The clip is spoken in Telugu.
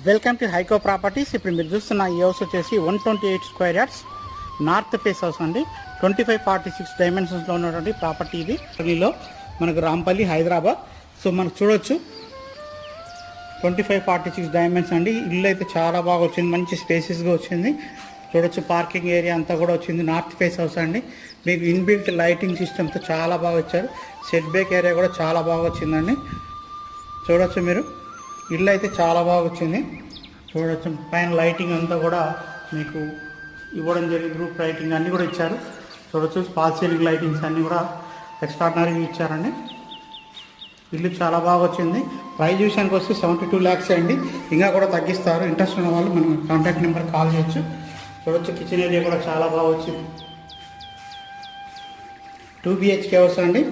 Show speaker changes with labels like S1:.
S1: Welcome to హైకో properties. ఇప్పుడు మీరు చూస్తున్న ఈ హౌస్ వచ్చేసి 128 square yards north face house అండి. 2546 డైమెన్షన్స్లో ఉన్నటువంటి ప్రాపర్టీ ఇది. దీనిలో మనకు రాంపల్లి, హైదరాబాద్. సో మనకు చూడొచ్చు 2546 డైమెన్షన్ అండి. ఇల్లు అయితే చాలా బాగా వచ్చింది, మంచి స్పేసెస్గా వచ్చింది. చూడొచ్చు పార్కింగ్ ఏరియా అంతా కూడా వచ్చింది. నార్త్ ఫేస్ హౌస్ అండి. మీకు ఇన్బిల్ట్ లైటింగ్ సిస్టమ్తో చాలా బాగా వచ్చారు. సెట్ బ్యాక్ ఏరియా కూడా చాలా బాగా వచ్చిందండి. చూడొచ్చు మీరు, ఇల్లు అయితే చాలా బాగా వచ్చింది. చూడొచ్చు పైన లైటింగ్ అంతా కూడా మీకు ఇవ్వడం జరిగింది. రూఫ్ లైటింగ్ అన్నీ కూడా ఇచ్చారు. చూడొచ్చు ఫాల్ సీలింగ్ లైటింగ్స్ అన్నీ కూడా ఎక్స్ట్రాడినరీగా ఇచ్చారండి. ఇల్లు చాలా బాగా వచ్చింది. ప్రైస్ విషయానికి వస్తే 72 lakhs అండి. ఇంకా కూడా తగ్గిస్తారు. ఇంట్రెస్ట్ ఉన్న వాళ్ళు మనం కాంటాక్ట్ నెంబర్ కాల్ చేయొచ్చు. చూడొచ్చు కిచెన్ ఏరియా కూడా చాలా బాగా వచ్చింది. 2 BHK హౌస్ అండి.